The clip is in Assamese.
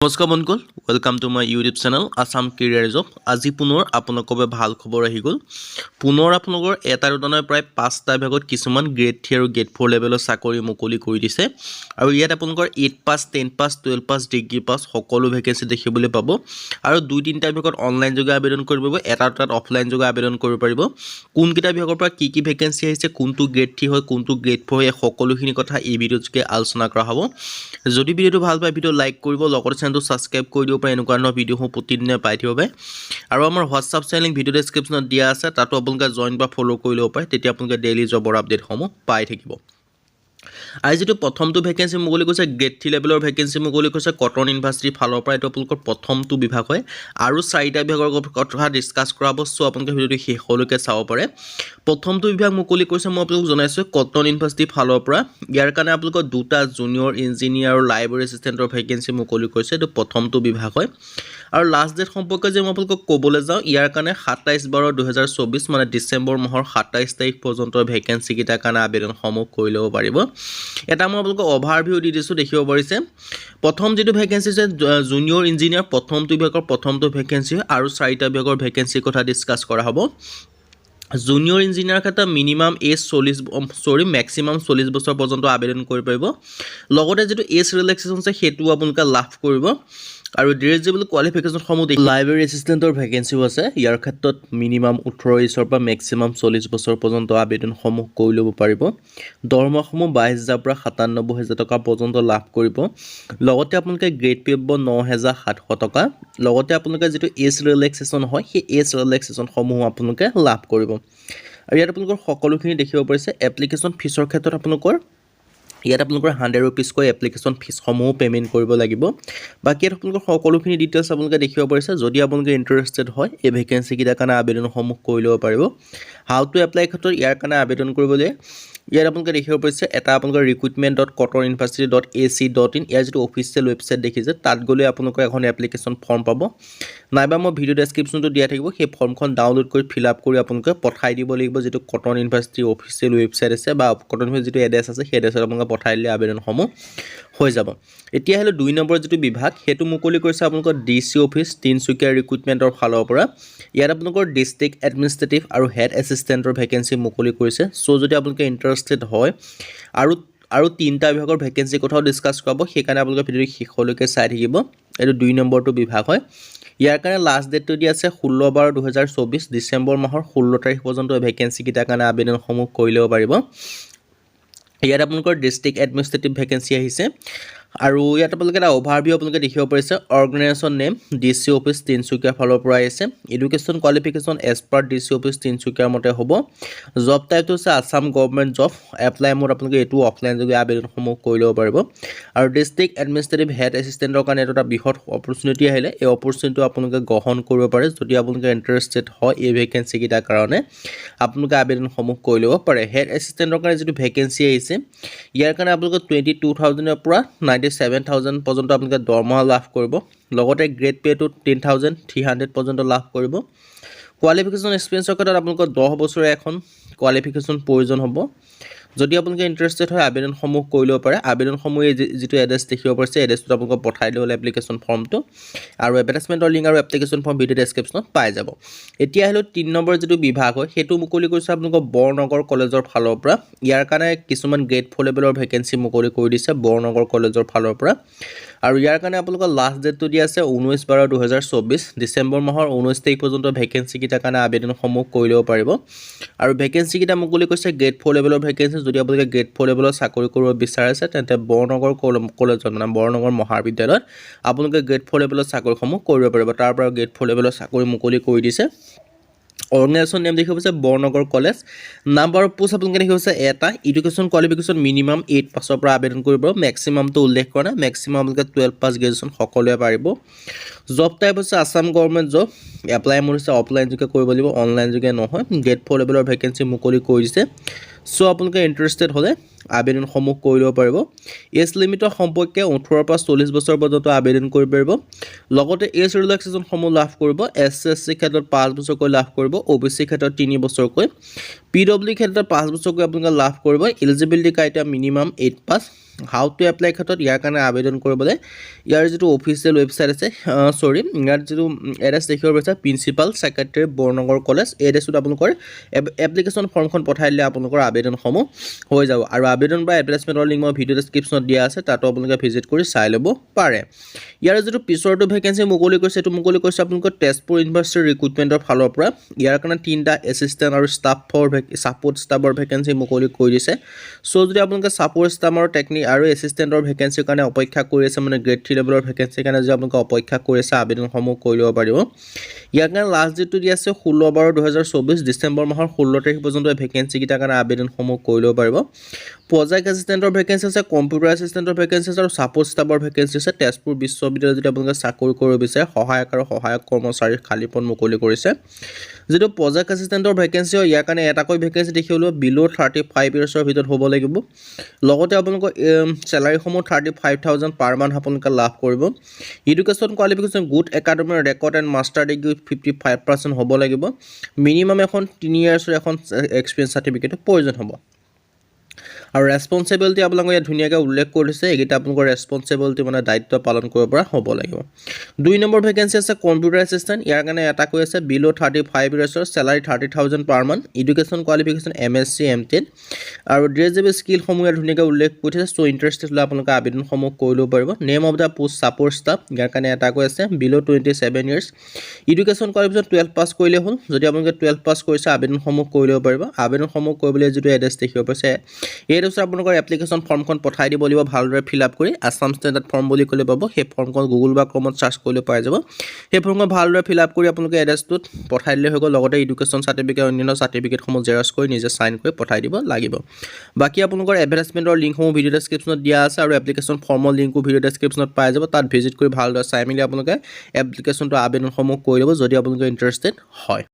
নমস্কাৰ বন্ধুসকল, welcome to my YouTube channel Assam career job. আজি পুনৰ আপোনালোকৰ বাবে ভাল খবৰ আহি গ'ল। পুনৰ আপোনালোকৰ এটা দুটা নহয় প্ৰায় 5টা বিভাগত কিছুমান গ্ৰেড 3 আৰু গ্ৰেড 4 লেভেলৰ চাকৰি মুকলি কৰি দিছে। আৰু ইয়াত আপোনালোকৰ 8 পাছ, 10 পাছ, 12 পাছ, ডিগ্ৰী পাছ সকলো ভেকেঞ্চি দেখিবলৈ পাব। আৰু 2-3টা বিভাগত অনলাইন যোগে আবেদন কৰিব পাৰিব, এটা দুটাত অফলাইন যোগে আবেদন কৰিব পাৰিব। কোনকেইটা বিভাগৰ পৰা কি কি ভেকেঞ্চি আহিছে, কোনটো গ্ৰেড 3 হয়, কোনটো গ্ৰেড 4 হয়, সকলোখিনি কথা এই ভিডিঅ'ত যোগে আলোচনা কৰা হ'ব। যদি ভিডিঅ'টো ভাল পায় ভিডিঅ' লাইক কৰিব, লগতে চেনেলটো ছাবস্ক্ৰাইব কৰি দিব পাৰে এনেকুৱা ধৰণৰ ভিডিঅ'সমূহ প্ৰতিদিনে পাই থাকিব পাৰে। আৰু আমাৰ হোৱাটছআপ চেনেল লিংক ভিডিঅ' ডেছক্ৰিপশ্যনত দিয়া আছে, তাতো আপোনালোকে জইন বা ফ'ল' কৰি ল'ব পাৰে, তেতিয়া আপোনালোকে ডেইলি জবৰ আপডেটসমূহ পাই থাকিব। আৰু যিটো প্ৰথমটো ভেকেঞ্চি মুকলি কৰিছে গ্ৰেড 3 লেভেলৰ ভেকেঞ্চি মুকলি কৰিছে কটন ইউনিভাৰ্চিটিৰ ফালৰ পৰা। এইটো আপোনালোকৰ প্ৰথমটো বিভাগ হয় আৰু 4টা বিভাগৰ কথা ডিছকাছ কৰা হ'ব। চ' আপোনালোকে ভিডিঅ'টো শেষলৈকে চাব পাৰে। প্ৰথমটো বিভাগ মুকলি কৰিছে মই আপোনালোকক জনাইছোঁ কটন ইউনিভাৰ্চিটিৰ ফালৰ পৰা। ইয়াৰ কাৰণে আপোনালোকৰ 2টা জুনিয়ৰ ইঞ্জিনিয়াৰ আৰু লাইব্ৰেৰী এছিষ্টেণ্টৰ ভেকেঞ্চি মুকলি কৰিছে। এইটো প্ৰথমটো বিভাগ হয়। আৰু লাষ্ট ডেট সম্পৰ্কে যে মই আপোনালোকক ক'বলৈ যাওঁ, ইয়াৰ কাৰণে 27/12/2024 মানে ডিচেম্বৰ মাহৰ 27 তাৰিখ পৰ্যন্ত ভেকেঞ্চিকেইটাৰ কাৰণে আবেদনসমূহ কৰি ল'ব পাৰিব। এটা মই আপোনালোকক অভাৰভিউ দি দিছোঁ, দেখিব পাৰিছে। প্ৰথম যিটো ভেকেঞ্চি আছে জুনিয়ৰ ইঞ্জিনিয়াৰ প্ৰথমটো বিভাগৰ প্ৰথমটো ভেকেঞ্চি হয় আৰু 4টা বিভাগৰ ভেকেঞ্চিৰ কথা ডিছকাছ কৰা হ'ব। জুনিয়ৰ ইঞ্জিনিয়াৰ ক্ষেত্ৰত মিনিমাম এজ মেক্সিমাম 40 বছৰ পৰ্যন্ত আবেদন কৰিব পাৰিব। লগতে যিটো এজ ৰিলেক্সেশ্যন আছে সেইটোও আপোনালোকে লাভ কৰিব। আৰু ডিৰেজিবল কোৱালিফিকেশ্যনসমূহ লাইব্ৰেৰী এছিষ্টেণ্টৰ ভেকেঞ্চিও আছে। ইয়াৰ ক্ষেত্ৰত মিনিমাম 18 এজৰ পৰা মেক্সিমাম 40 বছৰ পৰ্যন্ত আবেদনসমূহ কৰি ল'ব পাৰিব। দৰমহাসমূহ 22,000 পৰা 97,000 টকা পৰ্যন্ত লাভ কৰিব। লগতে আপোনালোকে গ্ৰেড পে' পাব 9,700 টকা। লগতে আপোনালোকে যিটো এজ ৰিলেক্সেশ্যন হয় সেই এজ ৰিলেক্সেশ্যনসমূহ আপোনালোকে লাভ কৰিব। আৰু ইয়াত আপোনালোকৰ সকলোখিনি দেখিব পাৰিছে। এপ্লিকেশ্যন ফিজৰ ক্ষেত্ৰত ইয়াত আপোনালোকৰ 100 ৰুপিজকৈ এপ্লিকেশ্যন ফিজসমূহ পে'মেণ্ট কৰিব লাগিব। বাকী ইয়াত আপোনালোকৰ সকলোখিনি ডিটেইলছ আপোনালোকে দেখিব পাৰিছে। যদি আপোনালোকে ইণ্টাৰেষ্টেড হয় এই ভেকেঞ্চিকেইটাৰ কাৰণে আবেদনসমূহ কৰি ল'ব পাৰিব। হাউ টু এপ্লাই ক্ষেত্ৰত ইয়াৰ কাৰণে আবেদন কৰিবলৈ ইয়াত আপোনালোকে দেখিব পাৰিছে এটা আপোনালোকৰ recruitment.cottonuniversity.ac.in ইয়াৰ যিটো অফিচিয়েল ৱেবছাইট দেখিছে তাত গ'লে আপোনালোকৰ এখন এপ্লিকেশ্যন ফৰ্ম পাব, নাইবা মই ভিডিঅ' ডেছক্ৰিপশ্যনটো দিয়া থাকিব। সেই ফৰ্মখন ডাউনলোড কৰি ফিল আপ কৰি আপোনালোকে পঠাই দিব লাগিব যিটো কটন ইউনিভাৰ্চিটিৰ অফিচিয়েল ৱেবছাইট আছে বা কটন ইউনিভাৰ্চিটিৰ যিটো এড্ৰেছ আছে সেই এড্ৰেছত আপোনালোকে পঠাই দিলে আবেদনসমূহ হৈ যাব। এতিয়া আহিলে 2 নম্বৰ যিটো বিভাগ সেইটো মুকলি কৰিছে আপোনালোকৰ DC অফিচ তিনিচুকীয়া ৰিক্ৰুটমেণ্টৰ ফালৰ পৰা। ইয়াত আপোনালোকৰ ডিষ্ট্ৰিক্ট এডমিনিষ্ট্ৰেটিভ আৰু হেড এছিষ্টেণ্টৰ ভেকেঞ্চি মুকলি কৰিছে। চ' যদি আপোনালোকে ইণ্টাৰেষ্টেড হয় আৰু 3টা বিভাগৰ ভেকেঞ্চিৰ কথাও ডিছকাছ কৰাব, সেইকাৰণে আপোনালোকে ভিডিঅ'টো শেষলৈকে চাই থাকিব। এইটো 2 নম্বৰটো বিভাগ হয়। ইয়াৰ কাৰণে লাষ্ট ডেটটো দিয়া আছে 16/12/2024 ডিচেম্বৰ মাহৰ 16 তাৰিখ পৰ্যন্ত ভেকেঞ্চিকেইটাৰ কাৰণে আবেদনসমূহ কৰি ল'ব পাৰিব। ইয়াত আপোনালোকৰ ডিষ্ট্ৰিক্ট এডমিনিষ্ট্ৰেটিভ ভেকেঞ্চি আহিছে। আৰু ইয়াত আপোনালোকে এটা অভাৰভিউ আপোনালোকে দেখিব পাৰিছে। অৰ্গেনাইজেশ্যন নেম DC অফিচ তিনিচুকীয়াৰ ফালৰ পৰা আহিছে। Education qualification as per DC office তিনিচুকীয়াৰ মতে হ'ব। জব টাইপটো হৈছে Assam government job. Apply mode আপোনালোকে এইটো অফলাইন যোগে আবেদনসমূহ কৰি ল'ব পাৰিব। আৰু ডিষ্ট্ৰিক্ট এডমিনিষ্ট্ৰেটিভ হেড এছিষ্টেণ্টৰ কাৰণে এইটো এটা বৃহৎ অপৰচুনিটি আহিলে। এই অপৰচুনিটিটো আপোনালোকে গ্ৰহণ কৰিব পাৰে। যদি আপোনালোকে ইণ্টাৰেষ্টেড হয় এই ভেকেঞ্চিকেইটাৰ কাৰণে আপোনালোকে আবেদনসমূহ কৰি ল'ব পাৰে। হেড এছিষ্টেণ্টৰ কাৰণে যিটো ভেকেঞ্চি আহিছে ইয়াৰ কাৰণে আপোনালোকে 22,000ৰ পৰা 97,000 পৰ্যন্ত আপোনালোকে দৰমহা লাভ কৰিব। লগতে গ্ৰেড পে'টো 10,300 পৰ্যন্ত লাভ কৰিব। কোৱালিফিকেশ্যন এক্সপিৰিয়েঞ্চৰ ক্ষেত্ৰত আপোনালোকৰ 10 বছৰীয়া এখন কোৱালিফিকেশ্যন প্ৰয়োজন হ'ব। যদি আপোনালোকে ইণ্টাৰেষ্টেড হয় আবেদনসমূহ কৰি ল'ব পাৰে। আবেদনসমূহ যিটো এড্ৰেছ দেখিব পাৰিছে এড্ৰেছটোত আপোনালোকক পঠাই দিব এপ্লিকেশ্যন ফৰ্মটো। আৰু এডভাৰটাইজমেণ্টৰ লিংক আৰু এপ্লিকেশ্যন ফৰ্ম ভিডিঅ' ডেছক্ৰিপশ্যনত পাই যাব। এতিয়া আহিলোঁ 3 নম্বৰ যিটো বিভাগ হয় সেইটো মুকলি কৰিছে আপোনালোকৰ বৰনগৰ কলেজৰ ফালৰ পৰা। ইয়াৰ কাৰণে কিছুমান গ্ৰেড 4 লেভেলৰ ভেকেঞ্চি মুকলি কৰি দিছে বৰনগৰ কলেজৰ ফালৰ পৰা। আৰু ইয়াৰ কাৰণে আপোনালোকৰ লাষ্ট ডেটটো দিয়া আছে 19/12/2024 ডিচেম্বৰ মাহৰ 19 তাৰিখ পৰ্যন্ত ভেকেঞ্চিকেইটাৰ কাৰণে আবেদনসমূহ কৰি ল'ব পাৰিব। আৰু ভেকেঞ্চিকেইটা মুকলি কৰিছে গ্ৰেড 4 লেভেলৰ ভেকেঞ্চি। যদি আপোনালোকে গ্ৰেড 4 লেভেলৰ চাকৰি কৰিব বিচাৰিছে তেন্তে বৰনগৰ কলেজত মানে বৰনগৰ মহাবিদ্যালয়ত আপোনালোকে গ্ৰেড 4 লেভেলৰ চাকৰিসমূহ কৰিব পাৰিব। তাৰ পৰা গ্ৰেড 4 লেভেলৰ চাকৰি মুকলি কৰি দিছে। অৰ্গেনাইজেশ্যন নেম দেখিব পাৰিছে Barnagar college. Number of post আপোনালোকে দেখিব পাৰিছে এটা। এডুকেশ্যন কোৱালিফিকেশ্যন মিনিমাম 8 পাছৰ পৰা আবেদন কৰিব পাৰিব। মেক্সিমামটো উল্লেখ কৰা নাই। মেক্সিমাম আপোনালোকে 12 পাছ গ্ৰেজুৱেশ্যন সকলোৱে পাৰিব। জব টাইপ হৈছে Assam government job. Apply mode হৈছে অফলাইন যোগে কৰিব লাগিব, অনলাইন যোগে নহয়। গ্ৰেড 4 লেভেলৰ ভেকেঞ্চি মুকলি কৰি দিছে। চ' আপোনালোকে ইণ্টাৰেষ্টেড হ'লে আবেদনসমূহ কৰি ল'ব পাৰিব। এজ লিমিটৰ সম্পৰ্কে 18 পৰা 40 বছৰ পৰ্যন্ত আবেদন কৰিব পাৰিব। লগতে এজ ৰিলেক্সেশ্যনসমূহ লাভ কৰিব। SC ক্ষেত্ৰত 5 বছৰকৈ লাভ কৰিব। OBC ক্ষেত্ৰত 3 বছৰকৈ। PWD ক্ষেত্ৰত 5 বছৰকৈ আপোনালোকে লাভ কৰিব। Eligibility criteria minimum 8 pass. How to apply ক্ষেত্ৰত ইয়াৰ কাৰণে আবেদন কৰিবলৈ ইয়াৰ যিটো অফিচিয়েল ৱেবছাইট আছে ইয়াত যিটো এড্ৰেছ দেখিব পাৰিছে প্ৰিন্সিপাল ছেক্ৰেটাৰী বৰনগৰ কলেজ এই এড্ৰেছটোত আপোনালোকৰ এপ্লিকেশ্যন ফৰ্মখন পঠাই দিলে আপোনালোকৰ আবেদনসমূহ হৈ যাব আৰু আবেদন বা এডভাৰটাইজমেণ্টৰ লিংক মই ভিডিঅ' ডেছক্ৰিপশ্যনত দিয়া আছে তাতো আপোনালোকে ভিজিট কৰি চাই ল'ব পাৰে ইয়াৰ যিটো পিছৰটো ভেকেঞ্চি মুকলি কৰিছে এইটো মুকলি কৰিছে আপোনালোকৰ তেজপুৰ ইউনিভাৰ্চিটিৰ ৰিক্ৰুটমেণ্টৰ ফালৰ পৰা ইয়াৰ কাৰণে 3টা এছিষ্টেণ্ট আৰু ছাপোৰ্ট ষ্টাফৰ ভেকেঞ্চি মুকলি কৰি দিছে চ' যদি আপোনালোকে ছাপোৰ্ট ষ্টাফৰ টেকনিক আৰু এছিষ্টেণ্টৰ ভেকেঞ্চিৰ কাৰণে অপেক্ষা কৰি আছে মানে গ্ৰেড 3 লেভেলৰ ভেকেঞ্চিৰ কাৰণে যদি আপোনালোকে অপেক্ষা কৰি আছে আবেদনসমূহ কৰি ল'ব পাৰিব ইয়াৰ কাৰণে লাষ্ট ডেটটো দিয়া আছে 16/12/2024 ডিচেম্বৰ মাহৰ 16 তাৰিখ পৰ্যন্ত এই ভেকেঞ্চিকেইটাৰ কাৰণে আবেদনসমূহ কৰি ল'ব পাৰিব প্ৰজেক্ট এছিষ্টেণ্টৰ ভেকেঞ্চি আছে কম্পিউটাৰ এছিষ্টেণ্টৰ ভেকেঞ্চি আছে আৰু ছাপোৰ্ট ষ্টাফৰ ভেকেঞ্চি আছে তেজপুৰ বিশ্ববিদ্যালয়ত যদি আপোনালোকে চাকৰি কৰিব বিচাৰে সহায়ক আৰু সহায়ক কৰ্মচাৰীৰ খালী পদ মুকলি কৰিছে যিটো প্ৰজেক্ট এছিষ্টেণ্টৰ ভেকেঞ্চি হয় ইয়াৰ কাৰণে এটাকৈ ভেকেঞ্চি দেখিবলৈ বিল' 35 ইয়াৰ্ছৰ ভিতৰত হ'ব লাগিব লগতে আপোনালোকৰ চেলাৰীসমূহ 35,000 পাৰ মান্থ আপোনালোকে লাভ কৰিব education qualification good academic record and master degree 55% হ'ব লাগিব মিনিমাম এখন 3 ইয়াৰ্ছৰ এখন এক্সপিৰিয়েঞ্চ চাৰ্টিফিকেটৰ প্ৰয়োজন হ'ব আৰু ৰেছপন্সিবিলিটি আপোনালোকে ইয়াত ধুনীয়াকৈ উল্লেখ কৰিছে এইকেইটা আপোনালোকৰ ৰেছপন্সিবিলিটি মানে দায়িত্ব পালন কৰিব পৰা হ'ব লাগিব 2 নম্বৰ ভেকেঞ্চি আছে কম্পিউটাৰ এছিষ্টেণ্ট ইয়াৰ কাৰণে এটা কৈ আছে বিল' 35 ইয়াৰ্ছৰ salary 30,000 per month education qualification MSc MTech আৰু ড্ৰেজেবল স্কিলসমূহ ইয়াত ধুনীয়াকৈ উল্লেখ কৰিছে চ' ইণ্টাৰেষ্টেড হ'লে আপোনালোকে আবেদনসমূহ কৰি ল'ব পাৰিব name of the post support staff ইয়াৰ কাৰণে এটা কৈ আছে below' 27 years education qualification 12 pass কৰিলে হ'ল যদি আপোনালোকে 12 পাছ কৰিছে আবেদনসমূহ কৰি ল'ব পাৰিব আবেদনসমূহ কৰিবলৈ যিটো এড্ৰেছ দেখিব পাইছে এই এড্ৰেছত আপোনালোকৰ এপ্লিকেশ্যন ফৰ্মখন পঠাই দিব লাগিব ভালদৰে ফিল আপ কৰি আছাম ষ্টেণ্ডাৰ্ড ফৰ্ম বুলি ক'লে পাব সেই ফৰ্মখন গুগল বা ক্ৰমত চাৰ্চ কৰিলে পাই যাব সেই ফৰ্মখন ভালদৰে ফিল আপ কৰি আপোনালোকে এড্ৰেছটোত পঠাই দিলে হৈ গ'ল লগতে এডুকেশ্যন চাৰ্টিফিকেট অন্যান্য চাৰ্টিফিকেটসমূহ জেৰক্স কৰি নিজে চাইন কৰি পঠাই দিব লাগিব বাকী আপোনালোকৰ এডভাৰটাইজমেণ্টৰ লিংকসমূহ ভিডিঅ' ডেছক্ৰিপশ্যনত দিয়া আছে আৰু এপ্লিকেশ্যন ফৰ্মৰ লিংকো ভিডিঅ' ডেছক্ৰিপশ্যনত পাই যাব তাত ভিজিট কৰি ভালদৰে চাই মেলি আপোনালোকে এপ্লিকেশ্যনটো আবেদনসমূহ কৰি ল'ব যদি আপোনালোকে ইণ্টাৰেষ্টেড হয়